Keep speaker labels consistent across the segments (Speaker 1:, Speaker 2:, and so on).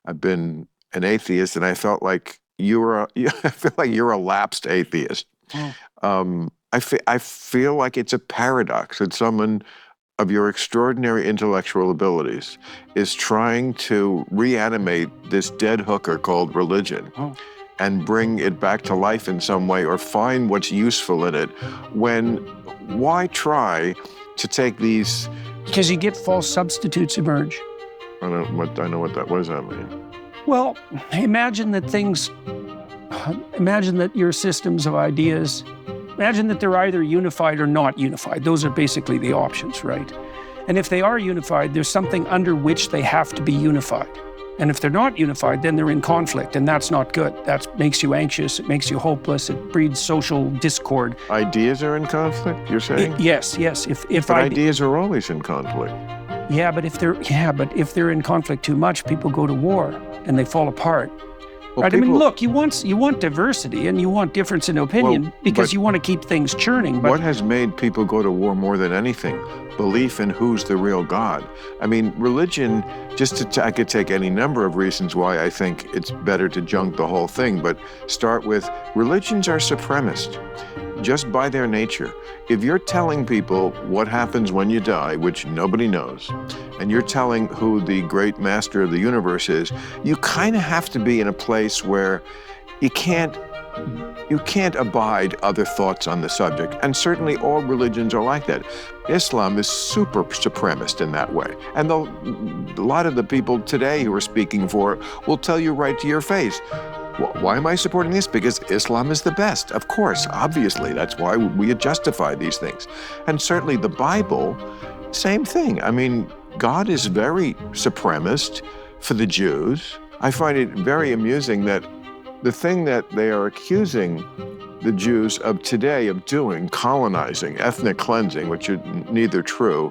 Speaker 1: I've been an atheist, and I felt like I feel like you're a lapsed atheist. I feel like it's a paradox that someone of your extraordinary intellectual abilities is trying to reanimate this dead hooker called religion and bring it back to life in some way, or find what's useful in it, when why try to take these...
Speaker 2: Because you get false substitutes emerge.
Speaker 1: I know what that, what does that mean?
Speaker 2: Well, imagine that your systems of ideas, imagine that they're either unified or not unified. Those are basically the options, right? And if they are unified, there's something under which they have to be unified. And if they're not unified, then they're in conflict, and that's not good. That makes you anxious, it makes you hopeless, it breeds social discord.
Speaker 1: Ideas are in conflict, you're saying?
Speaker 2: Yes.
Speaker 1: But ideas are always in conflict.
Speaker 2: Yeah, but if they're in conflict too much, people go to war and they fall apart.
Speaker 1: Well,
Speaker 2: right? I mean, look, you want diversity and you want difference in opinion because you want to keep things churning. But
Speaker 1: what has made people go to war more than anything? Belief in who's the real God. I mean, religion, I could take any number of reasons why I think it's better to junk the whole thing, but start with, religions are supremacist, just by their nature. If you're telling people what happens when you die, which nobody knows, and you're telling who the great master of the universe is, you kind of have to be in a place where you can't abide other thoughts on the subject. And certainly all religions are like that. Islam is super supremacist in that way. And a lot of the people today who are speaking for it will tell you right to your face, why am I supporting this? Because Islam is the best. Of course, obviously, that's why we justify these things. And certainly the Bible, same thing. I mean, God is very supremacist for the Jews. I find it very amusing that the thing that they are accusing the Jews of today of doing, colonizing, ethnic cleansing, which are neither true,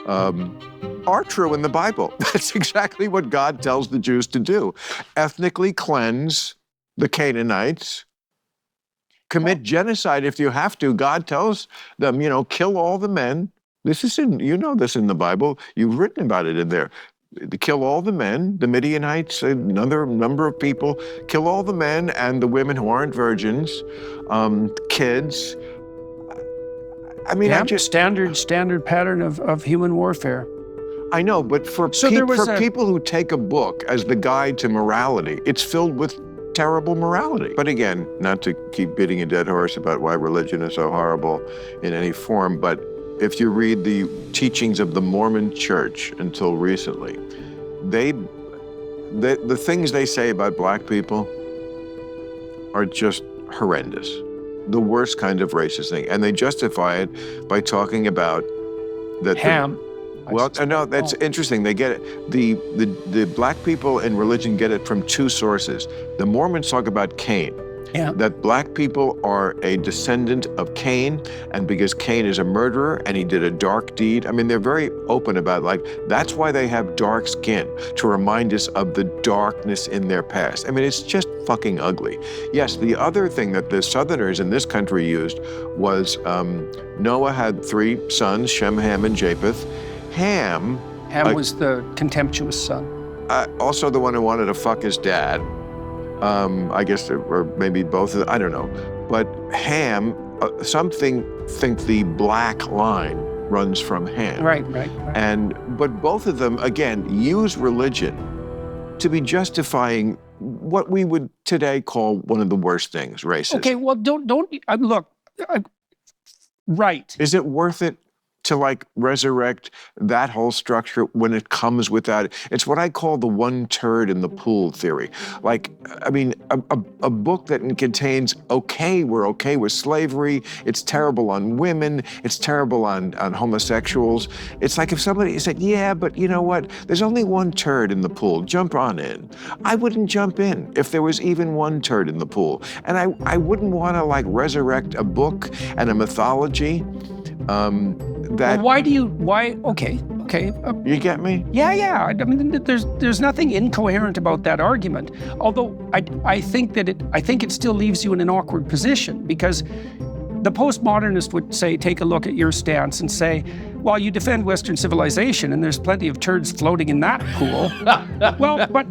Speaker 1: are true in the Bible. That's exactly what God tells the Jews to do. Ethnically cleanse the Canaanites, commit genocide if you have to. God tells them, kill all the men. This is this in the Bible. You've written about it in there. Kill all the men, the Midianites, another number of people, kill all the men and the women who aren't virgins, kids. I mean,
Speaker 2: standard pattern of human warfare.
Speaker 1: I know, but for people who take a book as the guide to morality, it's filled with terrible morality. But again, not to keep beating a dead horse about why religion is so horrible in any form, but if you read the teachings of the Mormon Church until recently, the things they say about black people are just horrendous. The worst kind of racist thing. And they justify it by talking about that
Speaker 2: Ham.
Speaker 1: No, that's interesting. They get it. The black people in religion get it from two sources. The Mormons talk about Cain.
Speaker 2: Yeah.
Speaker 1: That black people are a descendant of Cain, and because Cain is a murderer and he did a dark deed, I mean, they're very open about that's why they have dark skin, to remind us of the darkness in their past. I mean, it's just fucking ugly. Yes, the other thing that the Southerners in this country used was Noah had 3 sons, Shem, Ham, and Japheth. Ham
Speaker 2: was the contemptuous son.
Speaker 1: Also the one who wanted to fuck his dad. I guess, or maybe both of them, I don't know. But Ham, some think the black line runs from Ham.
Speaker 2: Right.
Speaker 1: But both of them, again, use religion to be justifying what we would today call one of the worst things, racism.
Speaker 2: Okay, well, right.
Speaker 1: Is it worth it to resurrect that whole structure when it comes with that? It's what I call the one turd in the pool theory. I mean, a book that contains, we're okay with slavery, it's terrible on women, it's terrible on homosexuals. It's like if somebody said, yeah, but you know what? There's only one turd in the pool, jump on in. I wouldn't jump in if there was even one turd in the pool. And I wouldn't want to resurrect a book and a mythology
Speaker 2: okay.
Speaker 1: You get me?
Speaker 2: Yeah. I mean, there's nothing incoherent about that argument. Although I think it still leaves you in an awkward position, because the postmodernist would say, take a look at your stance and say, while you defend Western civilization, and there's plenty of turds floating in that pool. Well, but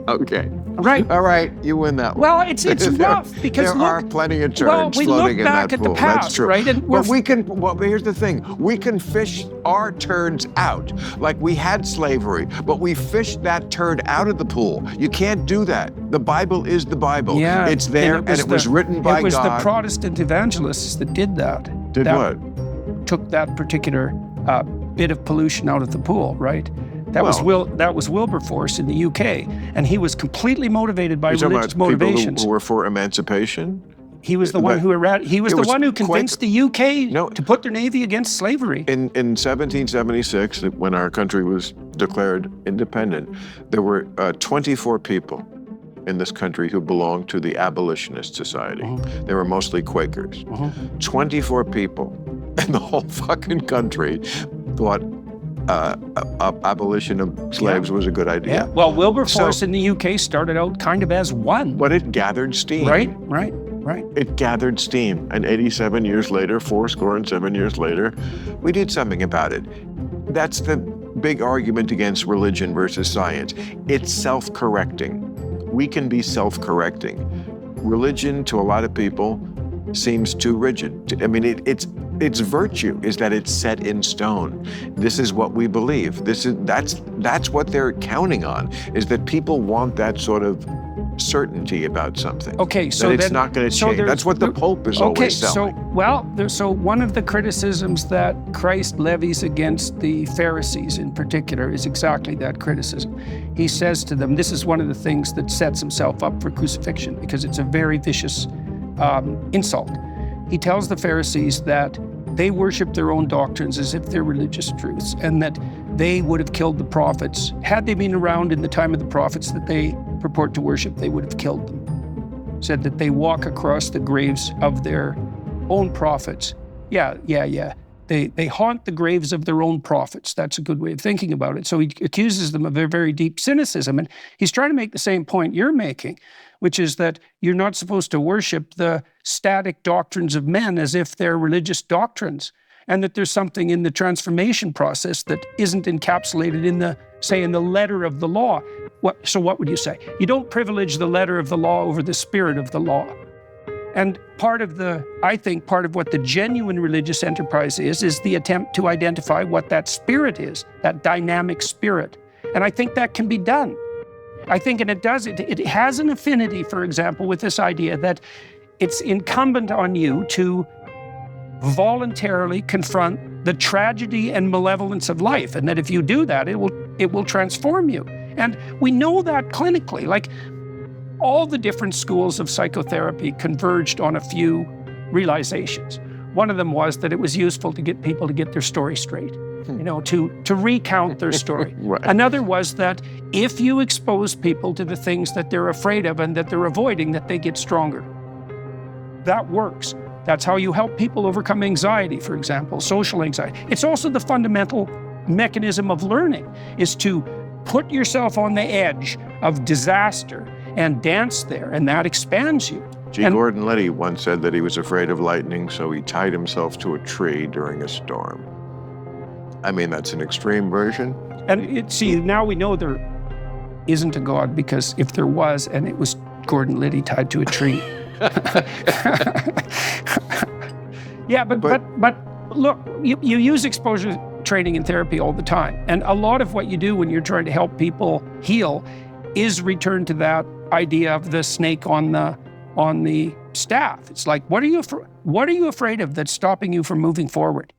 Speaker 1: Okay.
Speaker 2: right.
Speaker 1: All right, you win that one.
Speaker 2: Well, it's rough because
Speaker 1: there are plenty of turds
Speaker 2: we
Speaker 1: floating
Speaker 2: look
Speaker 1: in
Speaker 2: back
Speaker 1: that
Speaker 2: at
Speaker 1: pool.
Speaker 2: the past,
Speaker 1: That's true.
Speaker 2: right? And
Speaker 1: but we can. Well, here's the thing: we can fish our turds out. Like we had slavery, but we fished that turd out of the pool. You can't do that. The Bible is the Bible.
Speaker 2: Yeah,
Speaker 1: it's there, and it was written by God.
Speaker 2: It was the Protestant evangelists that did that.
Speaker 1: Did what?
Speaker 2: Took that particular bit of pollution out of the pool, right? That was Wilberforce in the UK, and he was completely motivated by religious motivations.
Speaker 1: People who were for emancipation.
Speaker 2: He was the one who convinced the UK to put their navy against slavery.
Speaker 1: In 1776, when our country was declared independent, there were 24 people in this country who belonged to the Abolitionist Society. They were mostly Quakers. 24 people in the whole fucking country thought abolition of slaves was a good idea.
Speaker 2: Yeah. Well, Wilberforce in the UK started out kind of as one.
Speaker 1: But it gathered steam.
Speaker 2: Right.
Speaker 1: It gathered steam. And 87 years later, 7 years later, we did something about it. That's the big argument against religion versus science. It's self-correcting. We can be self-correcting. Religion, to a lot of people, seems too rigid. I mean, its virtue is that it's set in stone. This is what we believe. That's what they're counting on, is that people want that sort of certainty about something.
Speaker 2: Okay, so
Speaker 1: that it's not going to change. That's what the Pope is always selling.
Speaker 2: So one of the criticisms that Christ levies against the Pharisees in particular is exactly that criticism. He says to them, this is one of the things that sets himself up for crucifixion, because it's a very vicious insult. He tells the Pharisees that they worship their own doctrines as if they're religious truths, and that they would have killed the prophets. Had they been around in the time of the prophets that they purport to worship, they would have killed them. Said that they walk across the graves of their own prophets. Yeah. They haunt the graves of their own prophets. That's a good way of thinking about it. So he accuses them of a very deep cynicism. And he's trying to make the same point you're making, which is that you're not supposed to worship the static doctrines of men as if they're religious doctrines, and that there's something in the transformation process that isn't encapsulated in the letter of the law. So what would you say? You don't privilege the letter of the law over the spirit of the law. And I think part of what the genuine religious enterprise is the attempt to identify what that spirit is, that dynamic spirit. And I think that can be done. I think, and it does, it has an affinity, for example, with this idea that it's incumbent on you to voluntarily confront the tragedy and malevolence of life, and that if you do that, it will transform you. And we know that clinically. Like, all the different schools of psychotherapy converged on a few realizations. One of them was that it was useful to get people to get their story straight, to recount their story.
Speaker 1: Right.
Speaker 2: Another was that if you expose people to the things that they're afraid of and that they're avoiding, that they get stronger. That works. That's how you help people overcome anxiety, for example, social anxiety. It's also the fundamental mechanism of learning, is to put yourself on the edge of disaster and dance there, and that expands you.
Speaker 1: Gordon Liddy once said that he was afraid of lightning, so he tied himself to a tree during a storm. I mean, that's an extreme version.
Speaker 2: And now we know there isn't a God, because if there was, and it was Gordon Liddy tied to a tree. Yeah, but look, you use exposure training and therapy all the time. And a lot of what you do when you're trying to help people heal is return to that idea of the snake on the staff. It's like, what are you afraid of that's stopping you from moving forward?